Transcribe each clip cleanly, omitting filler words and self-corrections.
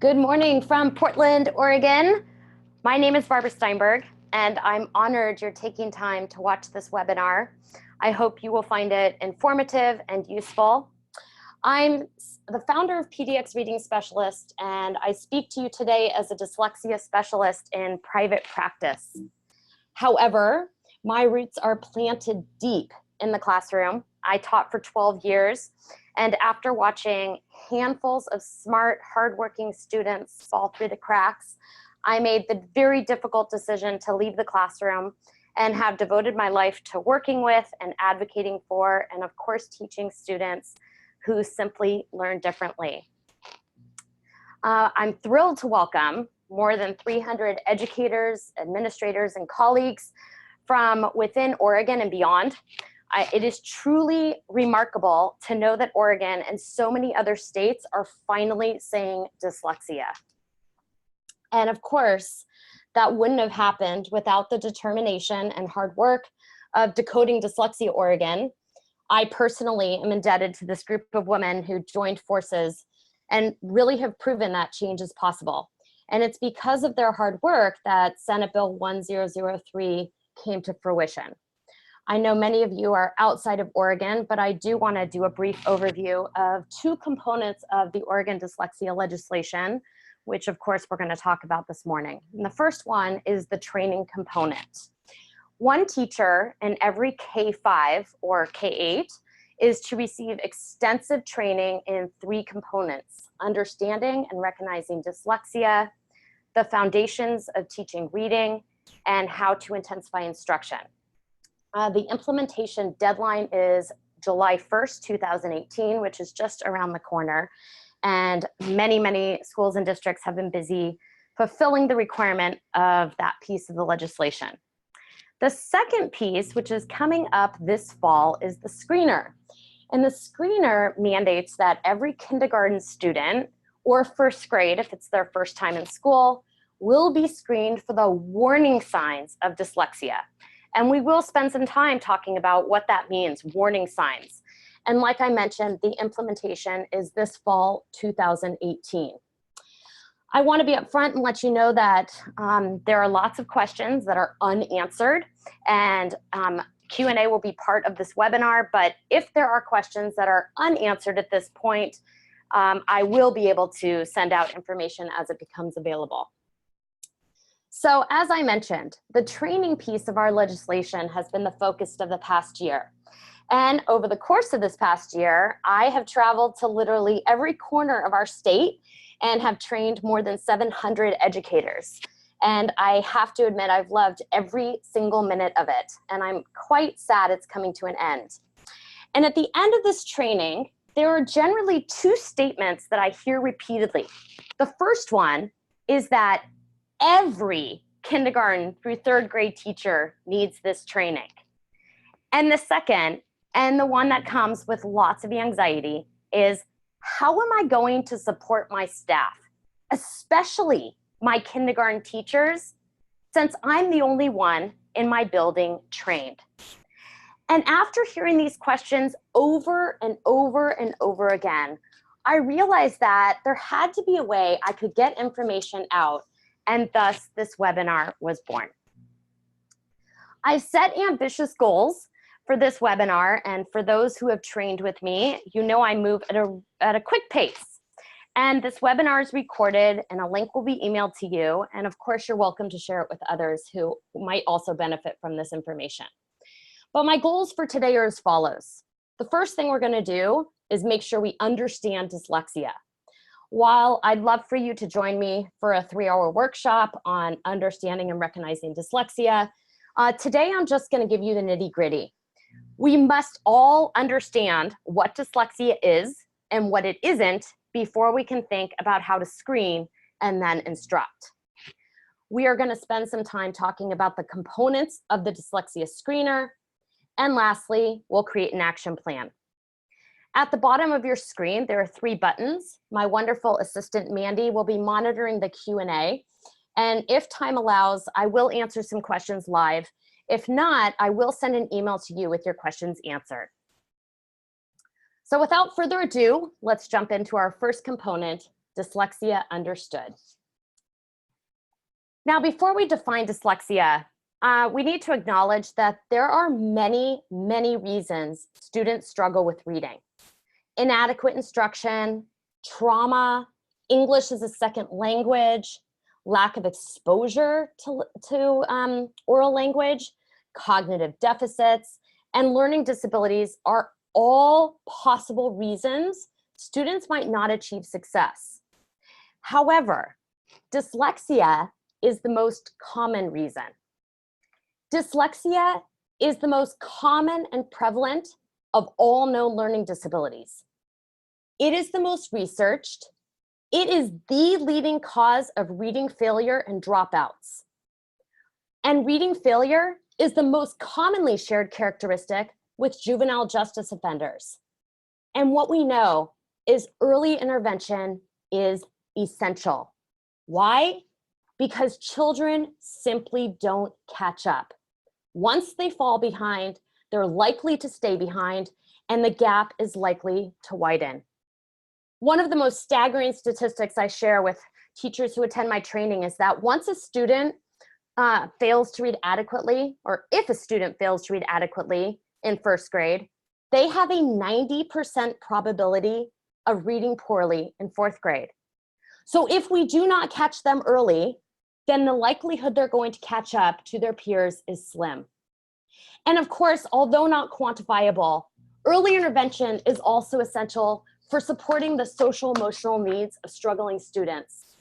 Good morning from Portland, Oregon. My name is Barbara Steinberg, and I'm honored you're taking time to watch this webinar. I hope you will find it informative and useful. I'm the founder of PDX Reading Specialist, and I speak to you today as a dyslexia specialist in private practice. However, my roots are planted deep in the classroom. I taught for 12 years, and after watching handfuls of smart, hardworking students fall through the cracks, I made the very difficult decision to leave the classroom and have devoted my life to working with and advocating for, and of course, teaching students who simply learn differently. I'm thrilled to welcome more than 300 educators, administrators, and colleagues from within Oregon and beyond. It is truly remarkable to know that Oregon and so many other states are finally saying dyslexia. And of course, that wouldn't have happened without the determination and hard work of Decoding Dyslexia Oregon. I personally am indebted to this group of women who joined forces and really have proven that change is possible. And it's because of their hard work that Senate Bill 1003 came to fruition. I know many of you are outside of Oregon, but I do want to do a brief overview of two components of the Oregon dyslexia legislation, which of course we're going to talk about this morning. And the first one is the training component. One teacher in every K-5 or K-8 is to receive extensive training in three components: understanding and recognizing dyslexia, the foundations of teaching reading, and how to intensify instruction. The implementation deadline is July 1st, 2018, which is just around the corner. And many schools and districts have been busy fulfilling the requirement of that piece of the legislation. The second piece, which is coming up this fall, is the screener. And the screener mandates that every kindergarten student, or first grade if it's their first time in school, will be screened for the warning signs of dyslexia. And we will spend some time talking about what that means, warning signs. And like I mentioned, the implementation is this fall 2018. I want to be upfront and let you know that there are lots of questions that are unanswered, and Q&A will be part of this webinar, but if there are questions that are unanswered at this point, I will be able to send out information as it becomes available. So as I mentioned, the training piece of our legislation has been the focus of the past year. And over the course of this past year, I have traveled to literally every corner of our state and have trained more than 700 educators. And I have to admit, I've loved every single minute of it. And I'm quite sad it's coming to an end. And at the end of this training, there are generally two statements that I hear repeatedly. The first one is that every kindergarten through third grade teacher needs this training. And the second, and the one that comes with lots of anxiety, is how am I going to support my staff, especially my kindergarten teachers, since I'm the only one in my building trained? And after hearing these questions over and over and over again, I realized that there had to be a way I could get information out, and thus this webinar was born. I set ambitious goals for this webinar, and for those who have trained with me, you know I move at a quick pace. And this webinar is recorded and a link will be emailed to you, and of course you're welcome to share it with others who might also benefit from this information. But my goals for today are as follows. The first thing we're going to do is make sure we understand dyslexia. While I'd love for you to join me for a 3-hour workshop on understanding and recognizing dyslexia, today I'm just going to give you the nitty-gritty. We must all understand what dyslexia is and what it isn't before we can think about how to screen and then instruct. We are going to spend some time talking about the components of the dyslexia screener, and lastly, we'll create an action plan. At the bottom of your screen, there are 3 buttons. My wonderful assistant, Mandy, will be monitoring the Q&A. And if time allows, I will answer some questions live. If not, I will send an email to you with your questions answered. So without further ado, let's jump into our first component, Dyslexia Understood. Now, before we define dyslexia, we need to acknowledge that there are many, many reasons students struggle with reading. Inadequate instruction, trauma, English as a second language, lack of exposure to oral language, cognitive deficits, and learning disabilities are all possible reasons students might not achieve success. However, dyslexia is the most common reason. Dyslexia is the most common and prevalent of all known learning disabilities. It is the most researched. It is the leading cause of reading failure and dropouts. And reading failure is the most commonly shared characteristic with juvenile justice offenders. And what we know is early intervention is essential. Why? Because children simply don't catch up. Once they fall behind, they're likely to stay behind, and the gap is likely to widen. One of the most staggering statistics I share with teachers who attend my training is that once a student fails to read adequately, or if a student fails to read adequately in first grade, they have a 90% probability of reading poorly in fourth grade. So if we do not catch them early, then the likelihood they're going to catch up to their peers is slim. And of course, although not quantifiable, early intervention is also essential for supporting the social emotional needs of struggling students.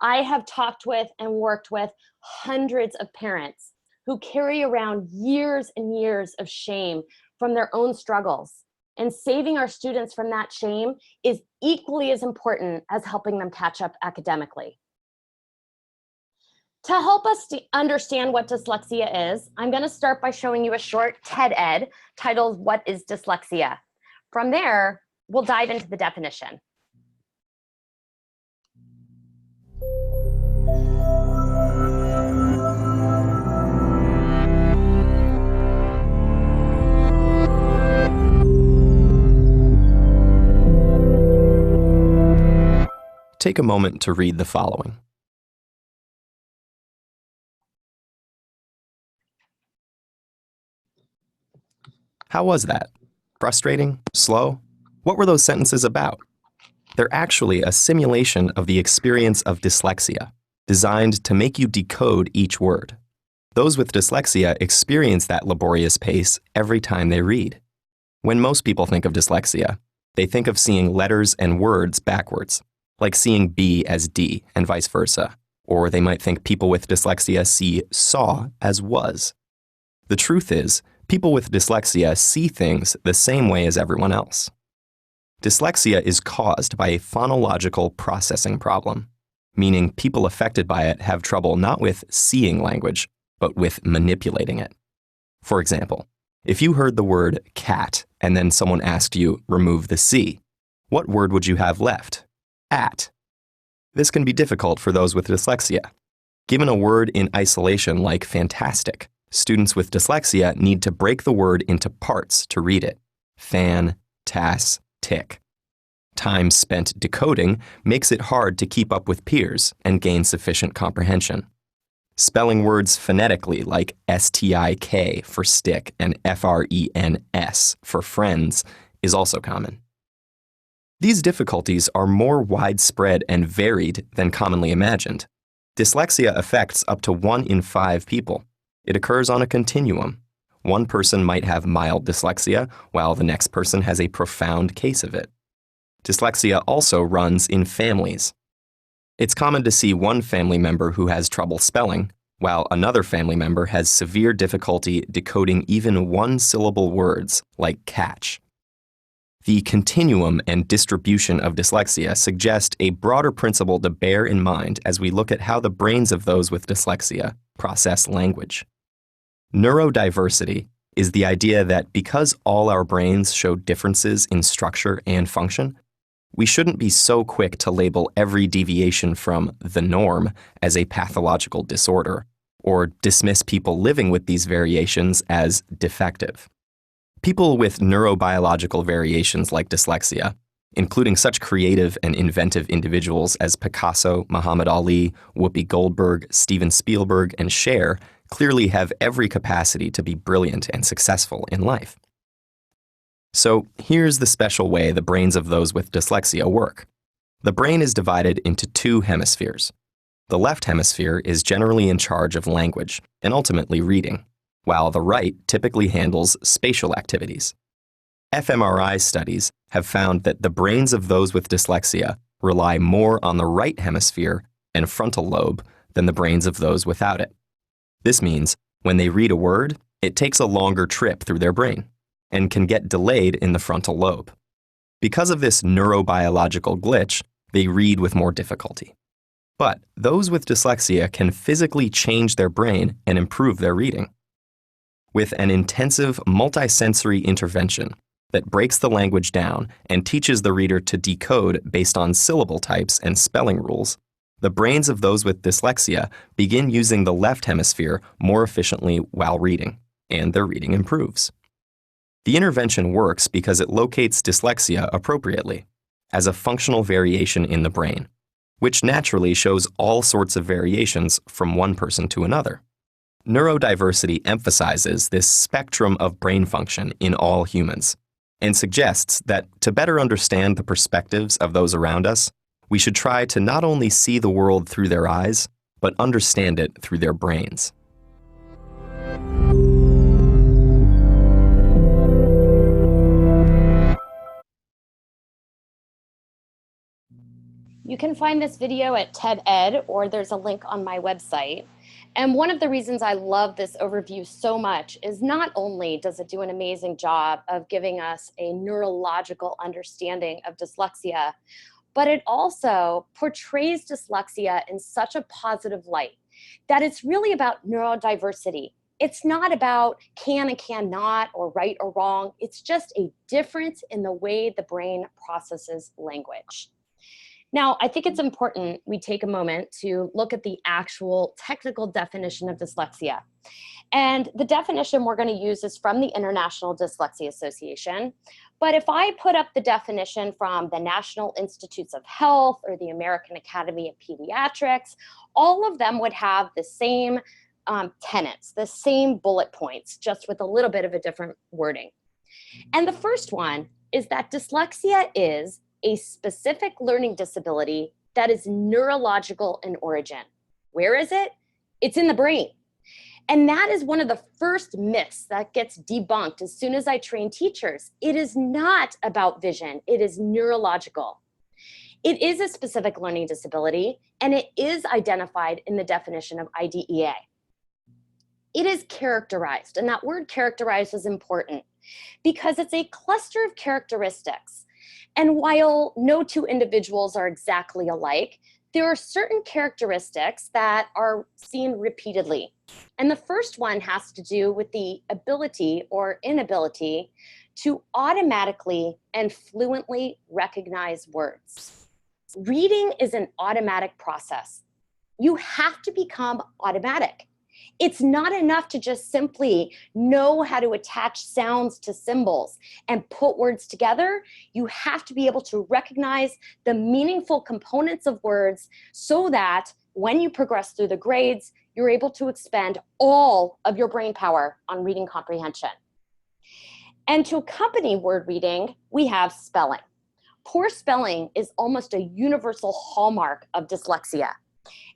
I have talked with and worked with hundreds of parents who carry around years and years of shame from their own struggles. And saving our students from that shame is equally as important as helping them catch up academically. To help us understand what dyslexia is, I'm going to start by showing you a short TED Ed titled, "What is Dyslexia?" From there, we'll dive into the definition. Take a moment to read the following. How was that? Frustrating? Slow? What were those sentences about? They're actually a simulation of the experience of dyslexia, designed to make you decode each word. Those with dyslexia experience that laborious pace every time they read. When most people think of dyslexia, they think of seeing letters and words backwards, like seeing B as D and vice versa. Or they might think people with dyslexia see saw as was. The truth is, people with dyslexia see things the same way as everyone else. Dyslexia is caused by a phonological processing problem, meaning people affected by it have trouble not with seeing language, but with manipulating it. For example, if you heard the word cat and then someone asked you, remove the C, what word would you have left? At. This can be difficult for those with dyslexia. Given a word in isolation like fantastic, students with dyslexia need to break the word into parts to read it. Fan, tas, tick. Time spent decoding makes it hard to keep up with peers and gain sufficient comprehension. Spelling words phonetically like S-T-I-K for stick and F-R-E-N-S for friends is also common. These difficulties are more widespread and varied than commonly imagined. Dyslexia affects up to 1 in 5 people. It occurs on a continuum. One person might have mild dyslexia, while the next person has a profound case of it. Dyslexia also runs in families. It's common to see one family member who has trouble spelling, while another family member has severe difficulty decoding even one-syllable words like catch. The continuum and distribution of dyslexia suggest a broader principle to bear in mind as we look at how the brains of those with dyslexia process language. Neurodiversity is the idea that because all our brains show differences in structure and function, we shouldn't be so quick to label every deviation from the norm as a pathological disorder, or dismiss people living with these variations as defective. People with neurobiological variations like dyslexia including such creative and inventive individuals as Picasso, Muhammad Ali, Whoopi Goldberg, Steven Spielberg, and Cher, clearly have every capacity to be brilliant and successful in life. So here's the special way the brains of those with dyslexia work. The brain is divided into two hemispheres. The left hemisphere is generally in charge of language and ultimately reading, while the right typically handles spatial activities. fMRI studies have found that the brains of those with dyslexia rely more on the right hemisphere and frontal lobe than the brains of those without it. This means when they read a word, it takes a longer trip through their brain and can get delayed in the frontal lobe. Because of this neurobiological glitch, they read with more difficulty. But those with dyslexia can physically change their brain and improve their reading. With an intensive multisensory intervention that breaks the language down and teaches the reader to decode based on syllable types and spelling rules, the brains of those with dyslexia begin using the left hemisphere more efficiently while reading, and their reading improves. The intervention works because it locates dyslexia appropriately, as a functional variation in the brain, which naturally shows all sorts of variations from one person to another. Neurodiversity emphasizes this spectrum of brain function in all humans, and suggests that to better understand the perspectives of those around us, we should try to not only see the world through their eyes, but understand it through their brains. You can find this video at TED Ed, or there's a link on my website. And one of the reasons I love this overview so much is not only does it do an amazing job of giving us a neurological understanding of dyslexia, but it also portrays dyslexia in such a positive light that it's really about neurodiversity. It's not about can and cannot or right or wrong. It's just a difference in the way the brain processes language. Now, I think it's important we take a moment to look at the actual technical definition of dyslexia. And the definition we're going to use is from the International Dyslexia Association. But if I put up the definition from the National Institutes of Health or the American Academy of Pediatrics, all of them would have the same tenets, the same bullet points, just with a little bit of a different wording. And the first one is that dyslexia is a specific learning disability that is neurological in origin. Where is it? It's in the brain. And that is one of the first myths that gets debunked as soon as I train teachers. It is not about vision, it is neurological. It is a specific learning disability, and it is identified in the definition of IDEA. It is characterized, and that word characterized is important because it's a cluster of characteristics. And while no two individuals are exactly alike, there are certain characteristics that are seen repeatedly. And the first one has to do with the ability or inability to automatically and fluently recognize words. Reading is an automatic process. You have to become automatic. It's not enough to just simply know how to attach sounds to symbols and put words together. You have to be able to recognize the meaningful components of words so that when you progress through the grades, you're able to expend all of your brain power on reading comprehension. And to accompany word reading, we have spelling. Poor spelling is almost a universal hallmark of dyslexia.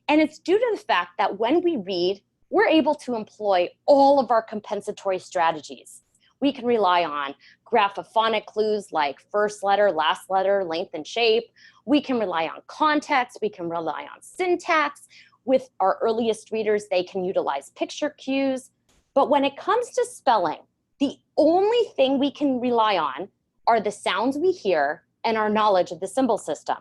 And it's due to the fact that when we read, we're able to employ all of our compensatory strategies. We can rely on graphophonic clues like first letter, last letter, length, and shape. We can rely on context. We can rely on syntax. With our earliest readers, they can utilize picture cues. But when it comes to spelling, the only thing we can rely on are the sounds we hear and our knowledge of the symbol system.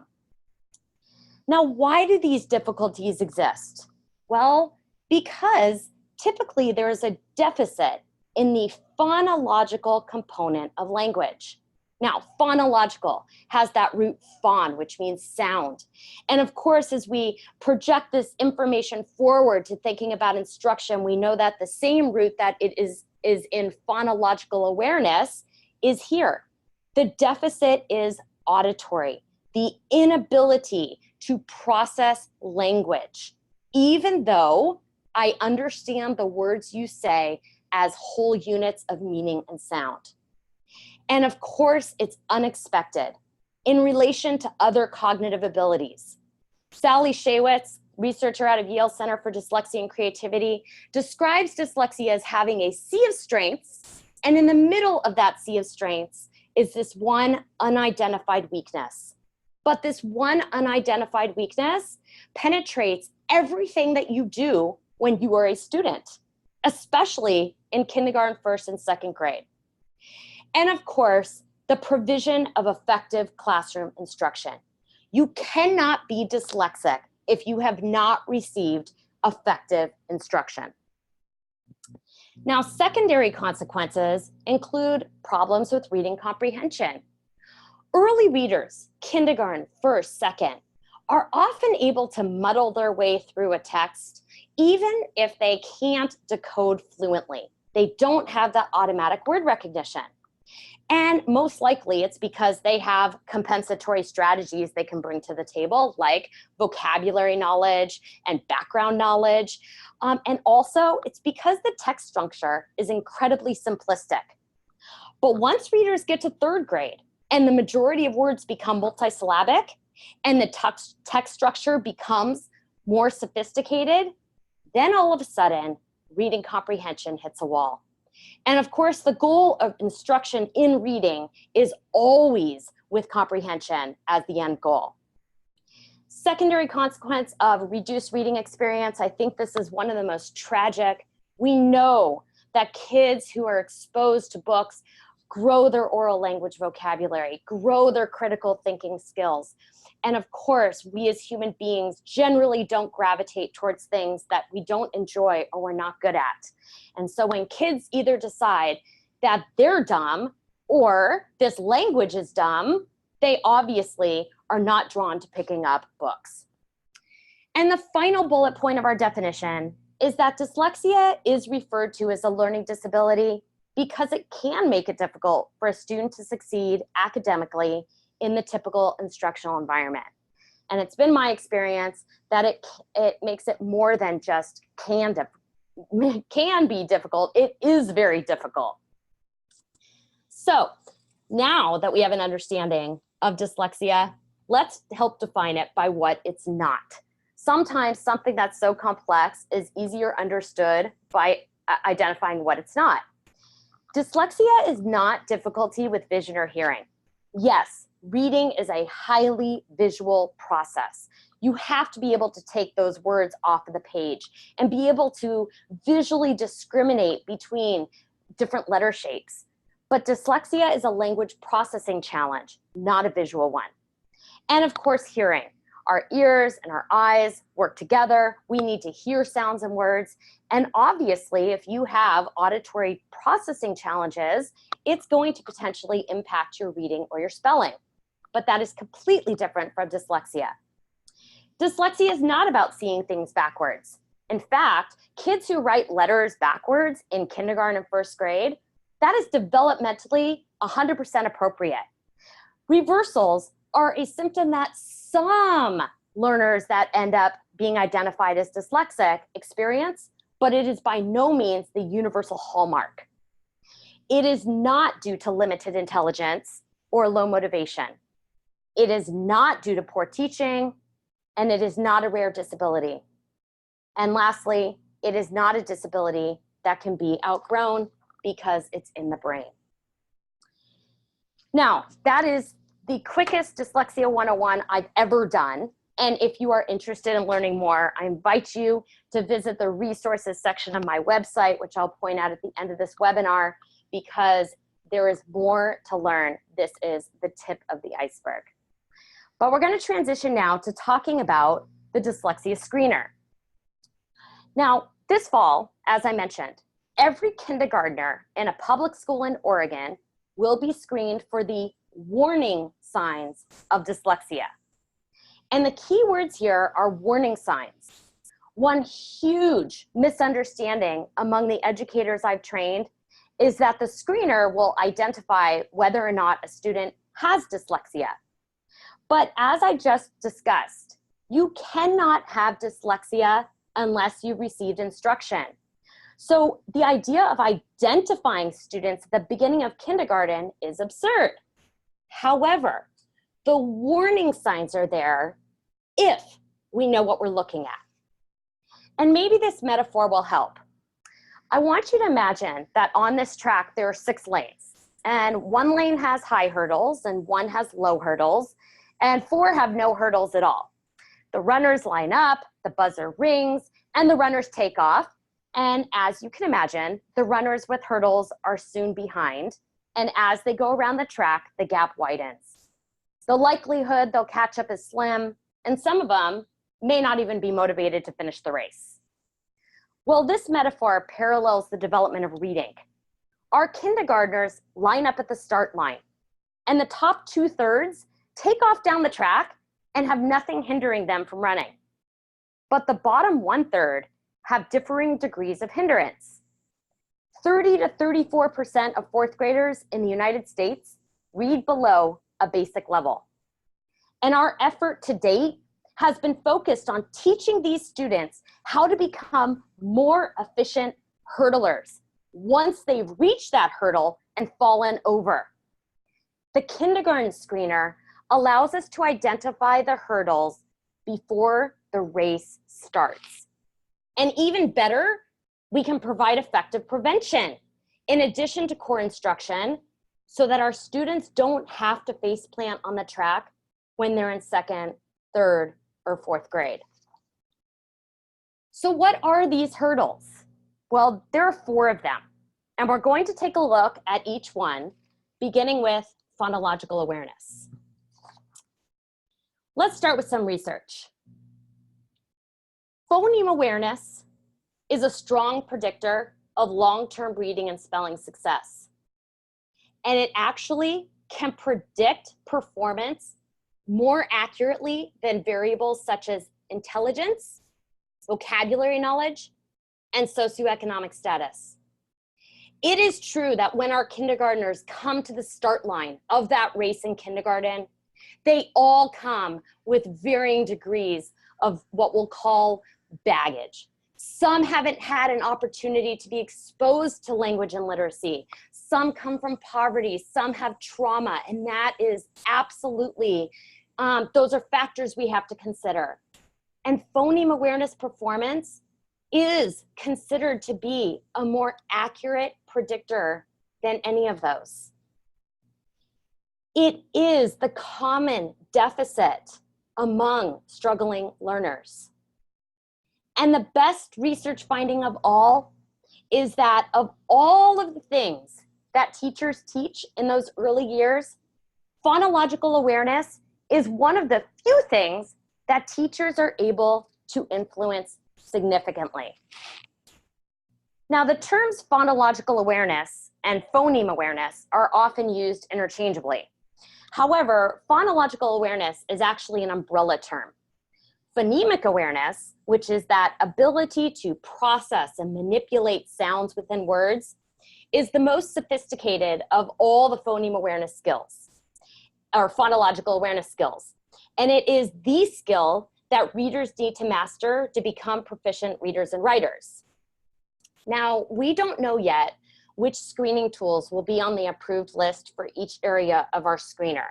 Now, why do these difficulties exist? Well, because typically there is a deficit in the phonological component of language. Now, phonological has that root phon, which means sound. And of course, as we project this information forward to thinking about instruction, we know that the same root that it is in phonological awareness is here. The deficit is auditory, the inability to process language, even though I understand the words you say as whole units of meaning and sound. And of course, it's unexpected in relation to other cognitive abilities. Sally Shaywitz, researcher out of Yale Center for Dyslexia and Creativity, describes dyslexia as having a sea of strengths, and in the middle of that sea of strengths is this one unidentified weakness. But this one unidentified weakness penetrates everything that you do when you are a student, especially in kindergarten, first and second grade. And of course, the provision of effective classroom instruction. You cannot be dyslexic if you have not received effective instruction. Now, secondary consequences include problems with reading comprehension. Early readers, kindergarten, first, second, are often able to muddle their way through a text, even if they can't decode fluently. They don't have that automatic word recognition. And most likely it's because they have compensatory strategies they can bring to the table, like vocabulary knowledge and background knowledge. And also it's because the text structure is incredibly simplistic. But once readers get to third grade and the majority of words become multisyllabic and the text structure becomes more sophisticated, then all of a sudden reading comprehension hits a wall. And of course, the goal of instruction in reading is always with comprehension as the end goal. Secondary consequence of reduced reading experience, I think this is one of the most tragic. We know that kids who are exposed to books grow their oral language vocabulary, grow their critical thinking skills. And of course, we as human beings generally don't gravitate towards things that we don't enjoy or we're not good at. And so when kids either decide that they're dumb or this language is dumb, they obviously are not drawn to picking up books. And the final bullet point of our definition is that dyslexia is referred to as a learning disability because it can make it difficult for a student to succeed academically in the typical instructional environment. And it's been my experience that it makes it more than just can be difficult. It is very difficult. So now that we have an understanding of dyslexia, let's help define it by what it's not. Sometimes something that's so complex is easier understood by identifying what it's not. Dyslexia is not difficulty with vision or hearing. Yes, reading is a highly visual process. You have to be able to take those words off of the page and be able to visually discriminate between different letter shapes. But dyslexia is a language processing challenge, not a visual one. And of course, hearing. Our ears and our eyes work together. We need to hear sounds and words. And obviously, if you have auditory processing challenges, it's going to potentially impact your reading or your spelling. But that is completely different from dyslexia. Dyslexia is not about seeing things backwards. In fact, kids who write letters backwards in kindergarten and first grade, that is developmentally 100% appropriate. Reversals are a symptom that some learners that end up being identified as dyslexic experience, but it is by no means the universal hallmark. It is not due to limited intelligence or low motivation. It is not due to poor teaching, and it is not a rare disability. And lastly, it is not a disability that can be outgrown because it's in the brain. Now, that is the quickest Dyslexia 101 I've ever done. And if you are interested in learning more, I invite you to visit the resources section of my website, which I'll point out at the end of this webinar, because there is more to learn. This is the tip of the iceberg. But we're going to transition now to talking about the dyslexia screener. Now, this fall, as I mentioned, every kindergartner in a public school in Oregon will be screened for the warning signs of dyslexia. And the key words here are warning signs. One huge misunderstanding among the educators I've trained is that the screener will identify whether or not a student has dyslexia. But as I just discussed, you cannot have dyslexia unless you've received instruction. So the idea of identifying students at the beginning of kindergarten is absurd. However, the warning signs are there if we know what we're looking at. And maybe this metaphor will help. I want you to imagine that on this track there are 6 lanes, and one lane has high hurdles and one has low hurdles, and 4 have no hurdles at all. The runners line up, the buzzer rings, and the runners take off. And as you can imagine, the runners with hurdles are soon behind. And as they go around the track, the gap widens. The likelihood they'll catch up is slim, and some of them may not even be motivated to finish the race. Well, this metaphor parallels the development of reading. Our kindergartners line up at the start line, and the top 2/3 take off down the track and have nothing hindering them from running. But the bottom 1/3 have differing degrees of hindrance. 30 to 34% of 4th graders in the United States read below a basic level. And our effort to date has been focused on teaching these students how to become more efficient hurdlers once they've reached that hurdle and fallen over. The kindergarten screener allows us to identify the hurdles before the race starts. And even better, we can provide effective prevention in addition to core instruction so that our students don't have to face plant on the track when they're in 2nd, 3rd, or 4th grade. So what are these hurdles? Well, there are 4 of them, and we're going to take a look at each one, beginning with phonological awareness. Let's start with some research. Phoneme awareness is a strong predictor of long-term reading and spelling success. And it actually can predict performance more accurately than variables such as intelligence, vocabulary knowledge, and socioeconomic status. It is true that when our kindergartners come to the start line of that race in kindergarten, they all come with varying degrees of what we'll call baggage. Some haven't had an opportunity to be exposed to language and literacy. Some come from poverty, some have trauma, and that is absolutely, those are factors we have to consider. And phoneme awareness performance is considered to be a more accurate predictor than any of those. It is the common deficit among struggling learners. And the best research finding of all is that of all of the things that teachers teach in those early years, phonological awareness is one of the few things that teachers are able to influence significantly. Now, the terms phonological awareness and phoneme awareness are often used interchangeably. However, phonological awareness is actually an umbrella term. Phonemic awareness, which is that ability to process and manipulate sounds within words, is the most sophisticated of all the phoneme awareness skills, or phonological awareness skills. And it is the skill that readers need to master to become proficient readers and writers. Now, we don't know yet which screening tools will be on the approved list for each area of our screener.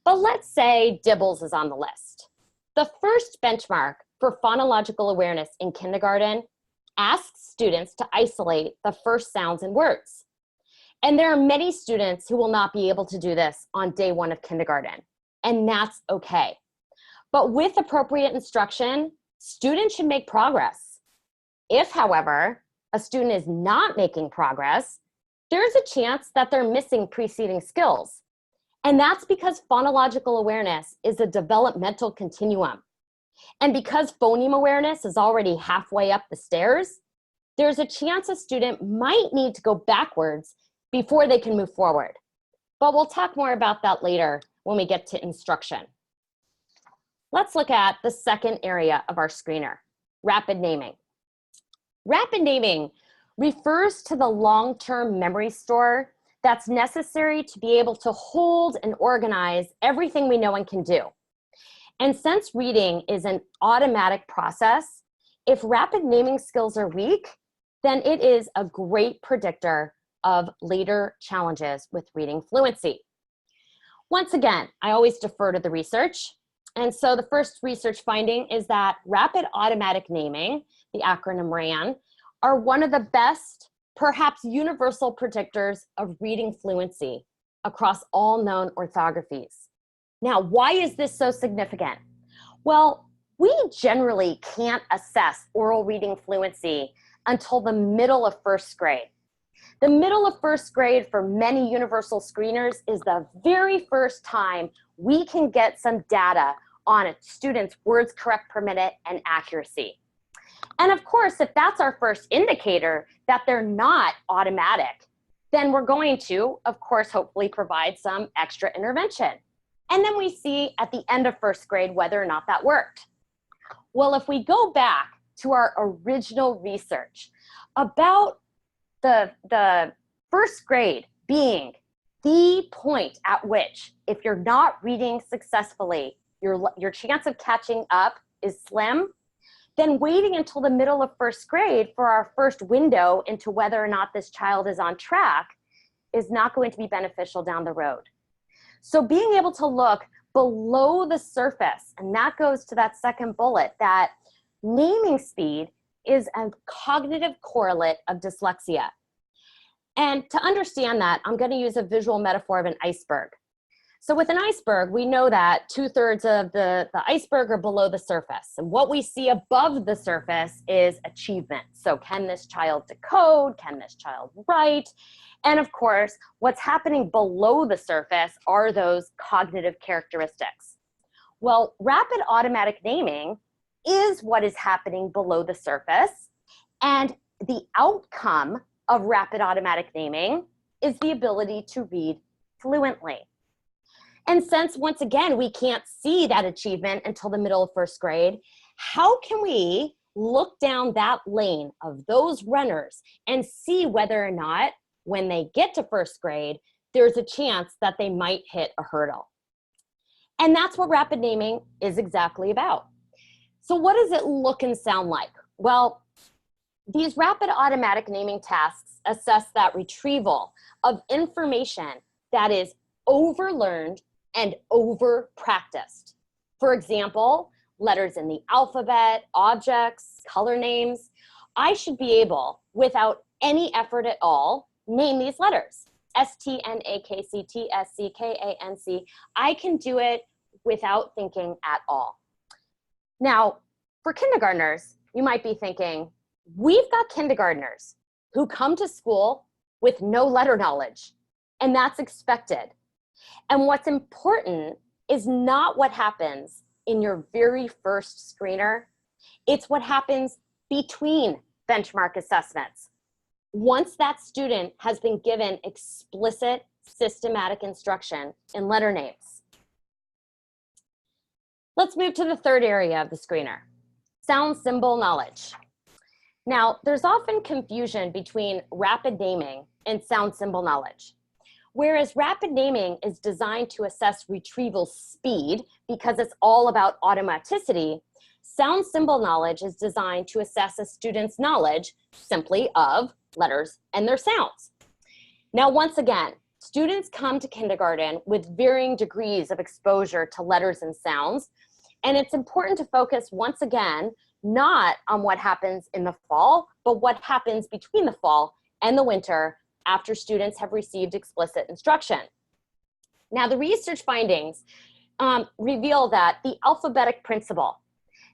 But let's say DIBELS is on the list. The first benchmark for phonological awareness in kindergarten asks students to isolate the first sounds in words. And there are many students who will not be able to do this on day 1 of kindergarten, and that's okay. But with appropriate instruction, students should make progress. If, however, a student is not making progress, there's a chance that they're missing preceding skills. And that's because phonological awareness is a developmental continuum. And because phoneme awareness is already halfway up the stairs, there's a chance a student might need to go backwards before they can move forward. But we'll talk more about that later when we get to instruction. Let's look at the second area of our screener, rapid naming. Rapid naming refers to the long-term memory store that's necessary to be able to hold and organize everything we know and can do. And since reading is an automatic process, if rapid naming skills are weak, then it is a great predictor of later challenges with reading fluency. Once again, I always defer to the research. And so the first research finding is that rapid automatic naming, the acronym RAN, are one of the best, perhaps universal predictors of reading fluency across all known orthographies. Now, why is this so significant? Well, we generally can't assess oral reading fluency until the middle of first grade. The middle of first grade for many universal screeners is the very first time we can get some data on a student's words correct per minute and accuracy. And of course, if that's our first indicator that they're not automatic, then we're going to, of course, hopefully provide some extra intervention. And then we see at the end of first grade whether or not that worked. Well, if we go back to our original research about the first grade being the point at which, if you're not reading successfully, your chance of catching up is slim, then waiting until the middle of first grade for our first window into whether or not this child is on track is not going to be beneficial down the road. So being able to look below the surface, and that goes to that second bullet, that naming speed is a cognitive correlate of dyslexia. And to understand that, I'm going to use a visual metaphor of an iceberg. So with an iceberg, we know that 2/3 of the iceberg are below the surface. And what we see above the surface is achievement. So can this child decode? Can this child write? And of course, what's happening below the surface are those cognitive characteristics. Well, rapid automatic naming is what is happening below the surface. And the outcome of rapid automatic naming is the ability to read fluently. And since, once again, we can't see that achievement until the middle of first grade, how can we look down that lane of those runners and see whether or not, when they get to first grade, there's a chance that they might hit a hurdle? And that's what rapid naming is exactly about. So what does it look and sound like? Well, these rapid automatic naming tasks assess that retrieval of information that is overlearned and over-practiced. For example, letters in the alphabet, objects, color names. I should be able, without any effort at all, name these letters. S-T-N-A-K-C-T, S-C-K-A-N-C. I can do it without thinking at all. Now, for kindergartners, you might be thinking, we've got kindergartners who come to school with no letter knowledge, and that's expected. And what's important is not what happens in your very first screener, it's what happens between benchmark assessments. Once that student has been given explicit, systematic instruction in letter names. Let's move to the third area of the screener, sound symbol knowledge. Now, there's often confusion between rapid naming and sound symbol knowledge. Whereas rapid naming is designed to assess retrieval speed because it's all about automaticity, sound symbol knowledge is designed to assess a student's knowledge simply of letters and their sounds. Now, once again, students come to kindergarten with varying degrees of exposure to letters and sounds, and it's important to focus once again not on what happens in the fall, but what happens between the fall and the winter after students have received explicit instruction. Now, the research findings reveal that the alphabetic principle,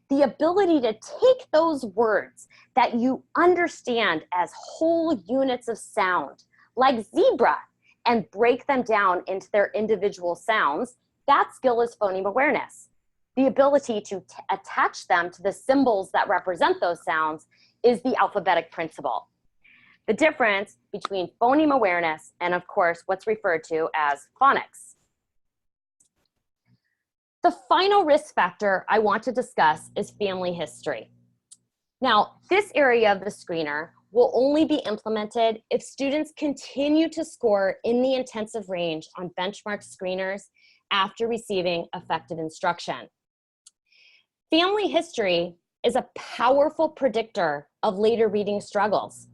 the ability to take those words that you understand as whole units of sound, like zebra, and break them down into their individual sounds, that skill is phoneme awareness. The ability to attach them to the symbols that represent those sounds is the alphabetic principle. The difference between phoneme awareness and, of course, what's referred to as phonics. The final risk factor I want to discuss is family history. Now, this area of the screener will only be implemented if students continue to score in the intensive range on benchmark screeners after receiving effective instruction. Family history is a powerful predictor of later reading struggles.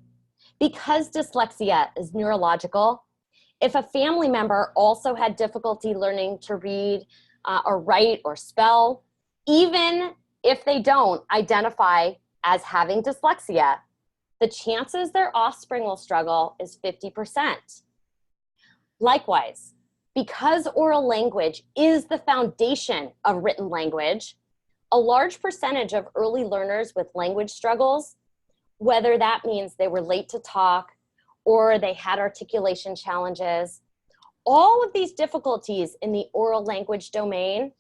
Because dyslexia is neurological, if a family member also had difficulty learning to read or write or spell, even if they don't identify as having dyslexia, the chances their offspring will struggle is 50%. Likewise, because oral language is the foundation of written language, a large percentage of early learners with language struggles, whether that means they were late to talk or they had articulation challenges, all of these difficulties in the oral language domain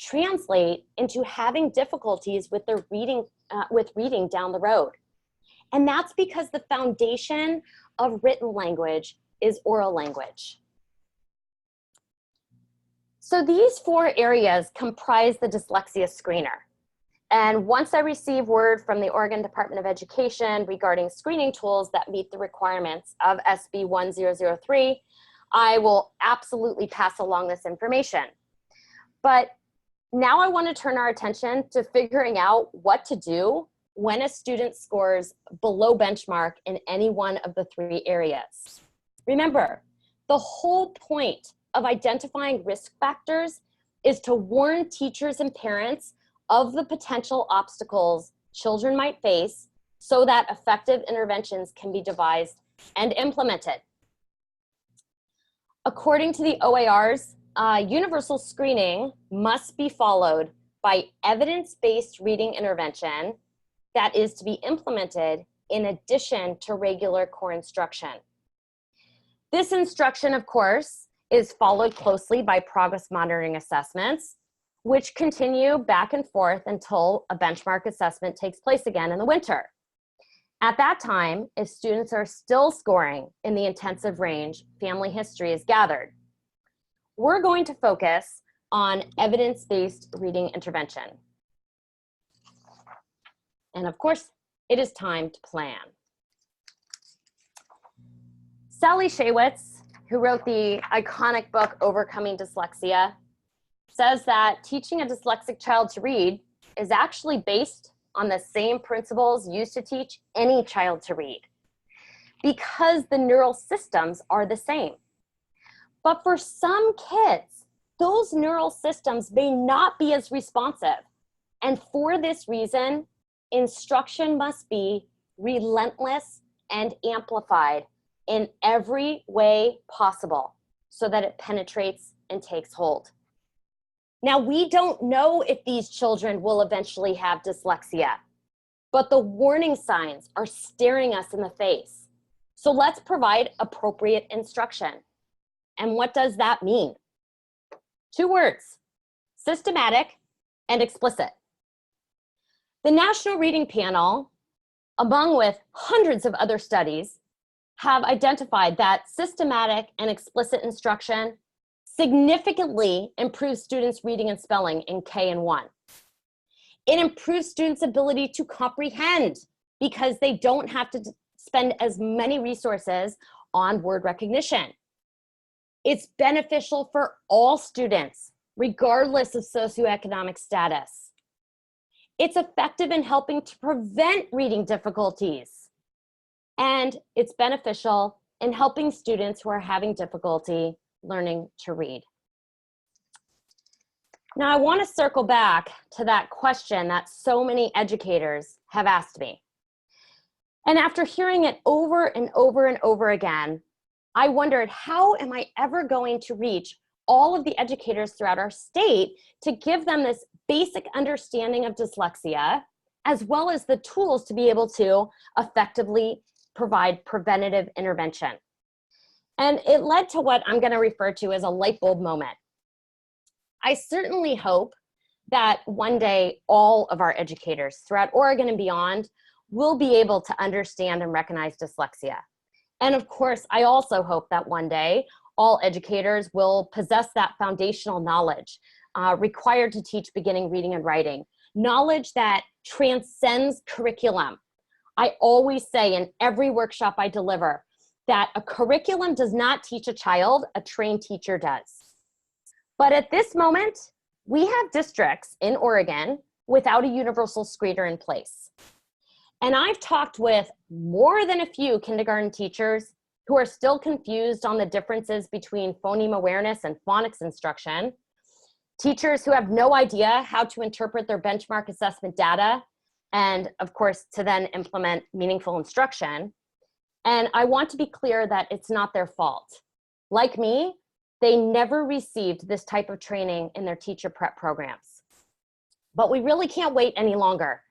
translate into having difficulties with their reading, reading down the road. And that's because the foundation of written language is oral language. So these 4 areas comprise the dyslexia screener. And once I receive word from the Oregon Department of Education regarding screening tools that meet the requirements of SB 1003, I will absolutely pass along this information. But now I want to turn our attention to figuring out what to do when a student scores below benchmark in any one of the 3 areas. Remember, the whole point of identifying risk factors is to warn teachers and parents of the potential obstacles children might face so that effective interventions can be devised and implemented. According to the OARs, universal screening must be followed by evidence-based reading intervention that is to be implemented in addition to regular core instruction. This instruction, of course, is followed closely by progress monitoring assessments, which continue back and forth until a benchmark assessment takes place again in the winter. At that time, if students are still scoring in the intensive range, family history is gathered. We're going to focus on evidence-based reading intervention. And of course, it is time to plan. Sally Shaywitz, who wrote the iconic book, Overcoming Dyslexia, says that teaching a dyslexic child to read is actually based on the same principles used to teach any child to read, because the neural systems are the same. But for some kids, those neural systems may not be as responsive. And for this reason, instruction must be relentless and amplified in every way possible so that it penetrates and takes hold. Now, we don't know if these children will eventually have dyslexia, but the warning signs are staring us in the face. So let's provide appropriate instruction. And what does that mean? 2 words: systematic and explicit. The National Reading Panel, among with hundreds of other studies, have identified that systematic and explicit instruction significantly improves students' reading and spelling in K and 1. It improves students' ability to comprehend because they don't have to spend as many resources on word recognition. It's beneficial for all students, regardless of socioeconomic status. It's effective in helping to prevent reading difficulties. And it's beneficial in helping students who are having difficulty learning to read. Now, I want to circle back to that question that so many educators have asked me. And after hearing it over and over and over again, I wondered, how am I ever going to reach all of the educators throughout our state to give them this basic understanding of dyslexia, as well as the tools to be able to effectively provide preventative intervention? And it led to what I'm going to refer to as a light bulb moment. I certainly hope that one day all of our educators throughout Oregon and beyond will be able to understand and recognize dyslexia. And of course, I also hope that one day all educators will possess that foundational knowledge required to teach beginning reading and writing, knowledge that transcends curriculum. I always say in every workshop I deliver that a curriculum does not teach a child, a trained teacher does. But at this moment, we have districts in Oregon without a universal screener in place. And I've talked with more than a few kindergarten teachers who are still confused on the differences between phoneme awareness and phonics instruction, teachers who have no idea how to interpret their benchmark assessment data, and of course, to then implement meaningful instruction. And I want to be clear that it's not their fault. Like me, they never received this type of training in their teacher prep programs. But we really can't wait any longer.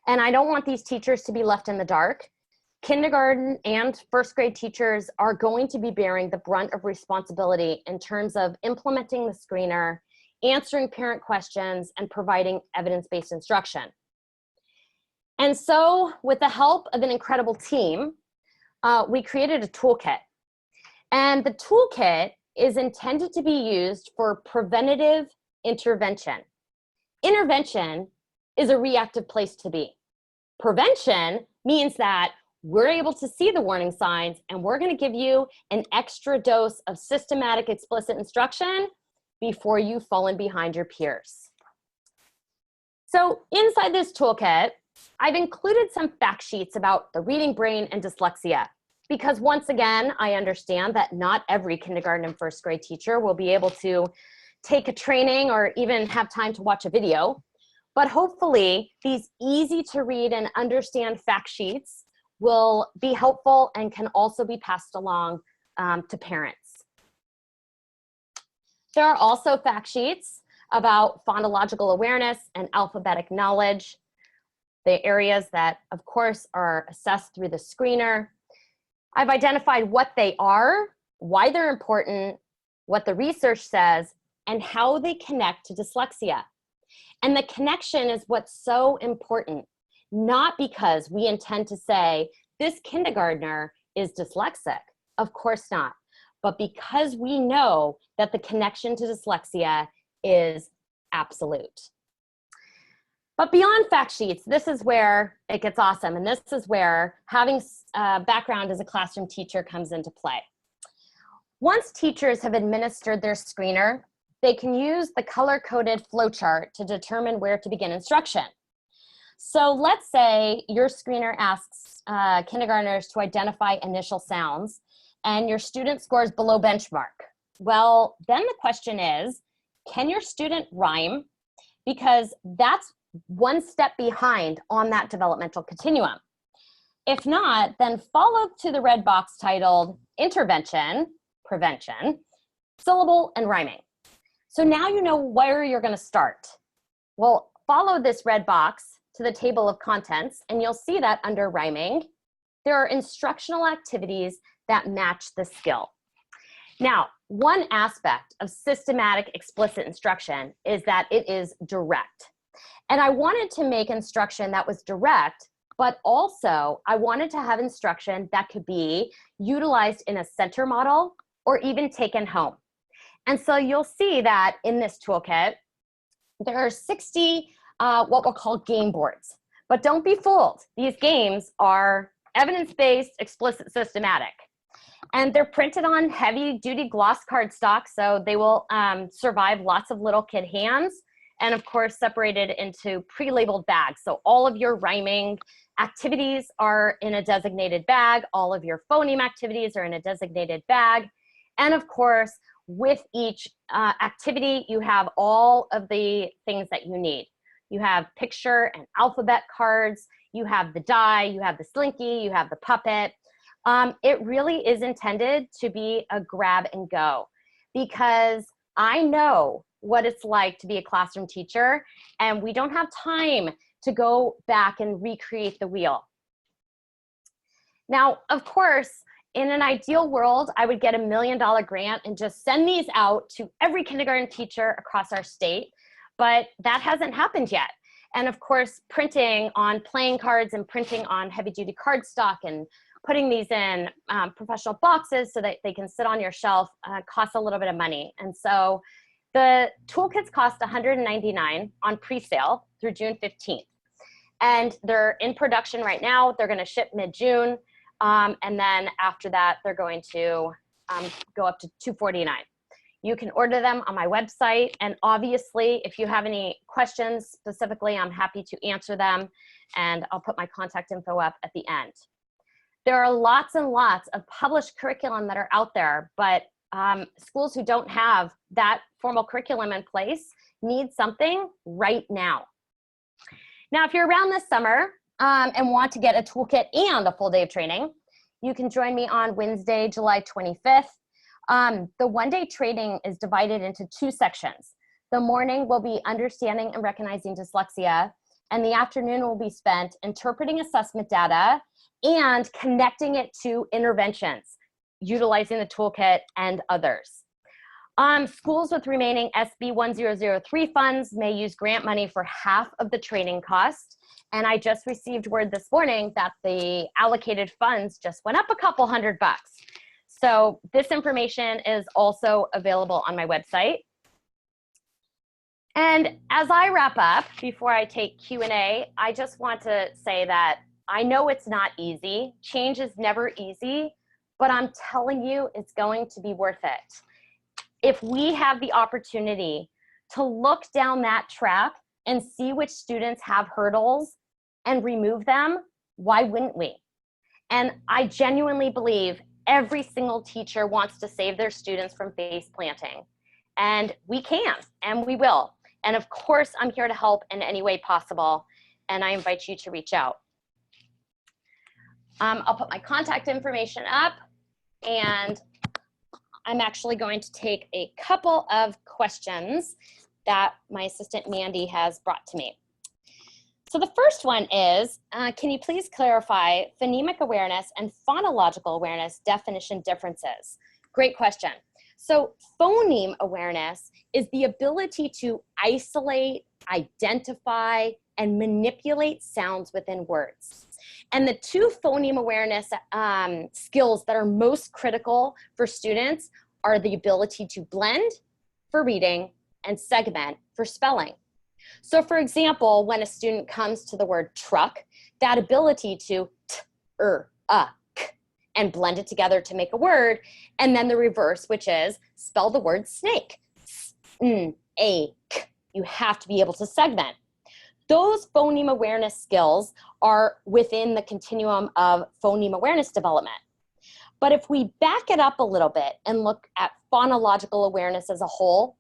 And I don't want these teachers to be left in the dark. Kindergarten and first grade teachers are going to be bearing the brunt of responsibility in terms of implementing the screener, answering parent questions, and providing evidence-based instruction. And so with the help of an incredible team, we created a toolkit. And the toolkit is intended to be used for preventative intervention. Intervention is a reactive place to be. Prevention means that we're able to see the warning signs and we're going to give you an extra dose of systematic explicit instruction before you've fallen behind your peers. So inside this toolkit, I've included some fact sheets about the reading brain and dyslexia, because once again, I understand that not every kindergarten and first grade teacher will be able to take a training or even have time to watch a video. But hopefully, these easy to read and understand fact sheets will be helpful and can also be passed along to parents. There are also fact sheets about phonological awareness and alphabetic knowledge, the areas that, of course, are assessed through the screener. I've identified what they are, why they're important, what the research says, and how they connect to dyslexia. And the connection is what's so important, not because we intend to say this kindergartner is dyslexic. Of course not. But because we know that the connection to dyslexia is absolute. But beyond fact sheets, this is where it gets awesome. And this is where having a background as a classroom teacher comes into play. Once teachers have administered their screener, they can use the color-coded flowchart to determine where to begin instruction. So let's say your screener asks kindergartners to identify initial sounds and your student scores below benchmark. Well, then the question is, can your student rhyme? Because that's one step behind on that developmental continuum. If not, then follow to the red box titled Intervention, Prevention, Syllable, and Rhyming. So now you know where you're going to start. Well, follow this red box to the table of contents, and you'll see that under rhyming, there are instructional activities that match the skill. Now, one aspect of systematic explicit instruction is that it is direct. And I wanted to make instruction that was direct, but also I wanted to have instruction that could be utilized in a center model or even taken home. And so you'll see that in this toolkit, there are 60 what we'll call game boards. But don't be fooled. These games are evidence-based, explicit, systematic. And they're printed on heavy-duty gloss cardstock, so they will survive lots of little kid hands, and of course separated into pre-labeled bags. So all of your rhyming activities are in a designated bag, all of your phoneme activities are in a designated bag, and of course, with each activity, you have all of the things that you need. You have picture and alphabet cards, you have the die, you have the slinky, you have the puppet. It really is intended to be a grab and go, because I know what it's like to be a classroom teacher, and we don't have time to go back and recreate the wheel. Now, of course, in an ideal world, I would get $1 million grant and just send these out to every kindergarten teacher across our state, but that hasn't happened yet. And of course, printing on playing cards and printing on heavy-duty cardstock and putting these in professional boxes so that they can sit on your shelf costs a little bit of money. And so the toolkits cost $199 on pre-sale through June 15th. And they're in production right now. They're going to ship mid-June. And then after that, they're going to go up to $249. You can order them on my website. And obviously, if you have any questions specifically, I'm happy to answer them. And I'll put my contact info up at the end. There are lots and lots of published curriculum that are out there, but schools who don't have that formal curriculum in place need something right now. Now, if you're around this summer and want to get a toolkit and a full day of training, you can join me on Wednesday, July 25th. The one-day training is divided into 2 sections. The morning will be understanding and recognizing dyslexia, and the afternoon will be spent interpreting assessment data and connecting it to interventions, utilizing the toolkit and others. Schools with remaining SB 1003 funds may use grant money for half of the training cost. And I just received word this morning that the allocated funds just went up a couple $100. So this information is also available on my website. And as I wrap up, before I take Q&A, I just want to say that I know it's not easy. Change is never easy, but I'm telling you, it's going to be worth it. If we have the opportunity to look down that track and see which students have hurdles and remove them, why wouldn't we? And I genuinely believe every single teacher wants to save their students from face planting. And we can, and we will. And of course, I'm here to help in any way possible. And I invite you to reach out. I'll put my contact information up, and I'm actually going to take a couple of questions that my assistant Mandy has brought to me. So the first one is, can you please clarify phonemic awareness and phonological awareness definition differences? Great question. So phoneme awareness is the ability to isolate, identify, and manipulate sounds within words. And the 2 phoneme awareness skills that are most critical for students are the ability to blend for reading and segment for spelling. So for example, when a student comes to the word truck, that ability to k, and blend it together to make a word, and then the reverse, which is spell the word snake, k. You have to be able to segment. Those phoneme awareness skills are within the continuum of phoneme awareness development. But if we back it up a little bit and look at phonological awareness as a whole,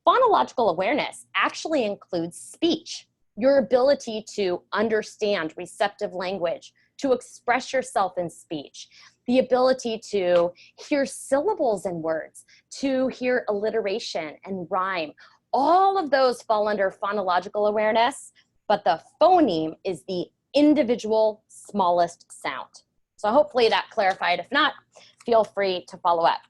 phonological awareness actually includes speech, your ability to understand receptive language, to express yourself in speech, the ability to hear syllables in words, to hear alliteration and rhyme. All of those fall under phonological awareness, but the phoneme is the individual smallest sound. So hopefully that clarified. If not, feel free to follow up.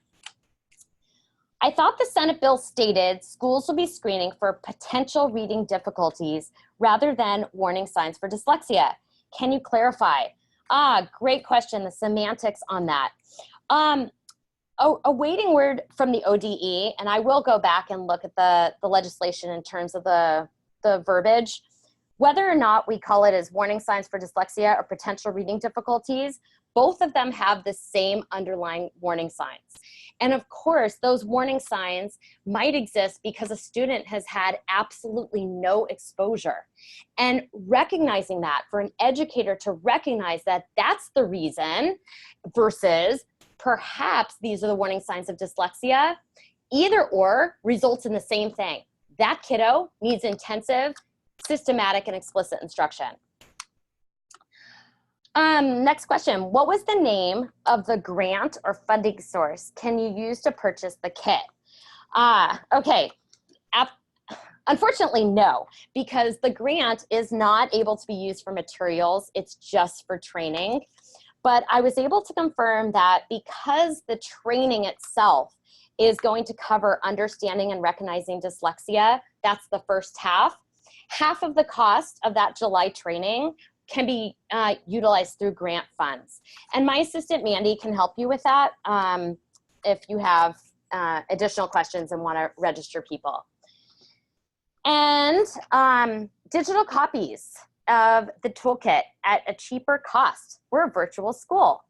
I thought the Senate bill stated schools will be screening for potential reading difficulties rather than warning signs for dyslexia. Can you clarify? Great question, the semantics on that. A waiting word from the ODE, and I will go back and look at the legislation in terms of the verbiage. Whether or not we call it as warning signs for dyslexia or potential reading difficulties, both of them have the same underlying warning signs. And of course, those warning signs might exist because a student has had absolutely no exposure. And recognizing that, for an educator to recognize that that's the reason versus perhaps these are the warning signs of dyslexia, either or results in the same thing. That kiddo needs intensive, systematic, and explicit instruction. Next question. What was the name of the grant or funding source can you use to purchase the kit? Okay. Unfortunately, no, because the grant is not able to be used for materials. It's just for training. But I was able to confirm that because the training itself is going to cover understanding and recognizing dyslexia, that's the first half. Half of the cost of that July training can be utilized through grant funds. And my assistant Mandy can help you with that if you have additional questions and want to register people. And digital copies. of the toolkit at a cheaper cost. We're a virtual school.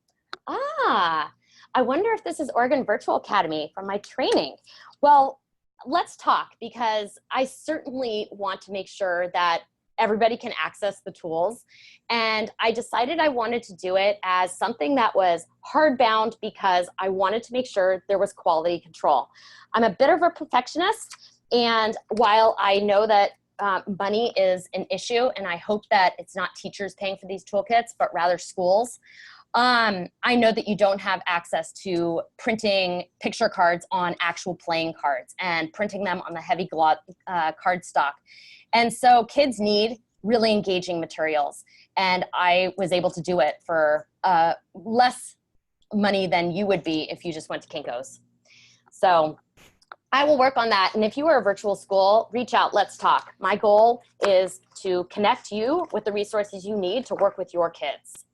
Ah, I wonder if this is Oregon Virtual Academy from my training. Well, let's talk, because I certainly want to make sure that everybody can access the tools. And I decided I wanted to do it as something that was hardbound because I wanted to make sure there was quality control. I'm a bit of a perfectionist, and while I know that money is an issue, and I hope that it's not teachers paying for these toolkits, but rather schools, I know that you don't have access to printing picture cards on actual playing cards and printing them on the heavy cardstock. And so kids need really engaging materials. And I was able to do it for less money than you would be if you just went to Kinko's. So I will work on that. And if you are a virtual school, reach out, let's talk. My goal is to connect you with the resources you need to work with your kids.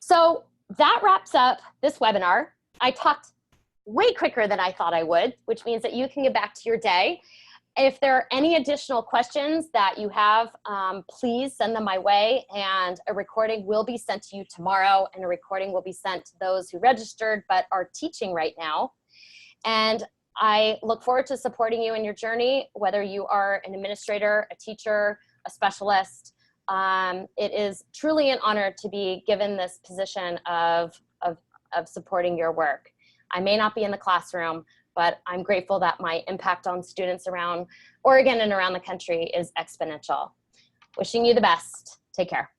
So that wraps up this webinar. I talked way quicker than I thought I would, which means that you can get back to your day. If there are any additional questions that you have, please send them my way, and a recording will be sent to you tomorrow, and a recording will be sent to those who registered but are teaching right now. And I look forward to supporting you in your journey, whether you are an administrator, a teacher, a specialist. It is truly an honor to be given this position of supporting your work. I may not be in the classroom, but I'm grateful that my impact on students around Oregon and around the country is exponential. Wishing you the best. Take care.